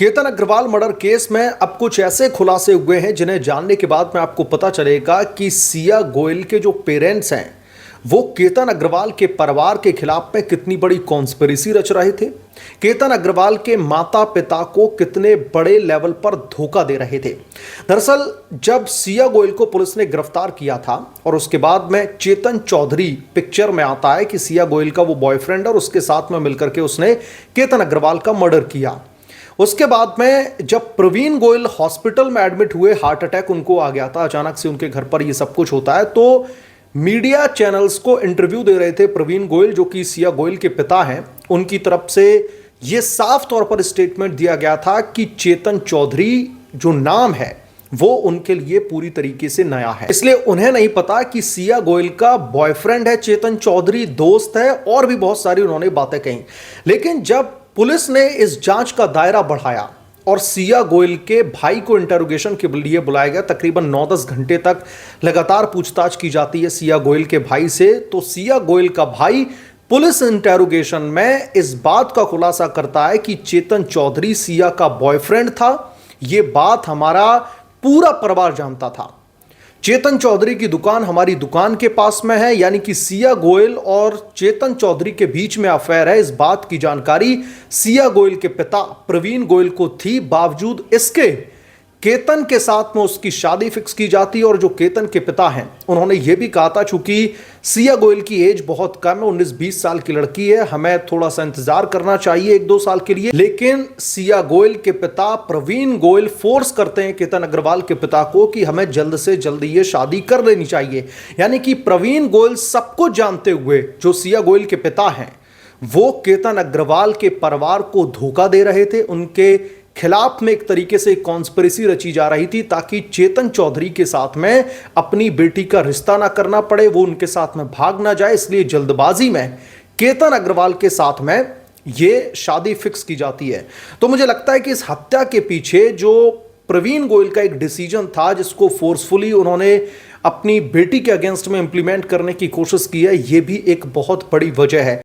Ketan Agarwal murder case में अब कुछ ऐसे खुलासे हुए हैं जिन्हें जानने के बाद में आपको पता चलेगा कि सिया गोयल के जो पेरेंट्स हैं वो केतन अग्रवाल के परिवार के खिलाफ में कितनी बड़ी कॉन्स्पिरेसी रच रहे थे। केतन अग्रवाल के माता पिता को कितने बड़े लेवल पर धोखा दे रहे थे। दरअसल जब सिया गोयल को पुलिस ने गिरफ्तार किया था और उसके बाद में चेतन चौधरी पिक्चर में आता है कि सिया गोयल का वो बॉयफ्रेंड और उसके साथ में मिलकर के उसने केतन अग्रवाल का मर्डर किया। उसके बाद में जब प्रवीण गोयल हॉस्पिटल में एडमिट हुए, हार्ट अटैक उनको आ गया था, अचानक से उनके घर पर ये सब कुछ होता है, तो मीडिया चैनल्स को इंटरव्यू दे रहे थे प्रवीण गोयल जो कि सिया गोयल के पिता हैं। उनकी तरफ से ये साफ तौर पर स्टेटमेंट दिया गया था कि चेतन चौधरी जो नाम है वो उनके लिए पूरी तरीके से नया है, इसलिए उन्हें नहीं पता कि सिया गोयल का बॉयफ्रेंड है चेतन चौधरी, दोस्त है, और भी बहुत सारी उन्होंने बातें कही। लेकिन जब पुलिस ने इस जांच का दायरा बढ़ाया और सिया गोयल के भाई को इंटरोगेशन के लिए बुलाया गया, तकरीबन 9-10 घंटे तक लगातार पूछताछ की जाती है सिया गोयल के भाई से, तो सिया गोयल का भाई पुलिस इंटरोगेशन में इस बात का खुलासा करता है कि चेतन चौधरी सिया का बॉयफ्रेंड था। यह बात हमारा पूरा परिवार जानता था। चेतन चौधरी की दुकान हमारी दुकान के पास में है, यानी कि सिया गोयल और चेतन चौधरी के बीच में अफेयर है। इस बात की जानकारी सिया गोयल के पिता प्रवीण गोयल को थी। बावजूद इसके केतन के साथ में उसकी शादी फिक्स की जाती है और जो केतन के पिता हैं उन्होंने यह भी कहा था, चूंकि सिया गोयल की एज बहुत कम है, 19-20 साल की लड़की है, हमें थोड़ा सा इंतजार करना चाहिए 1-2 साल के लिए। लेकिन सिया गोयल के पिता प्रवीण गोयल फोर्स करते हैं केतन अग्रवाल के पिता को कि हमें जल्द से जल्द ये शादी कर लेनी चाहिए। यानी कि प्रवीण गोयल सब कुछ जानते हुए जो सिया गोयल के पिता हैं वो केतन अग्रवाल के परिवार को धोखा दे रहे थे। उनके खिलाफ में एक तरीके से कॉन्स्पिरेसी रची जा रही थी ताकि चेतन चौधरी के साथ में अपनी बेटी का रिश्ता ना करना पड़े, वो उनके साथ में भाग ना जाए, इसलिए जल्दबाजी में केतन अग्रवाल के साथ में ये शादी फिक्स की जाती है। तो मुझे लगता है कि इस हत्या के पीछे जो प्रवीण गोयल का एक डिसीजन था जिसको फोर्सफुली उन्होंने अपनी बेटी के अगेंस्ट में इंप्लीमेंट करने की कोशिश की है, ये भी एक बहुत बड़ी वजह है।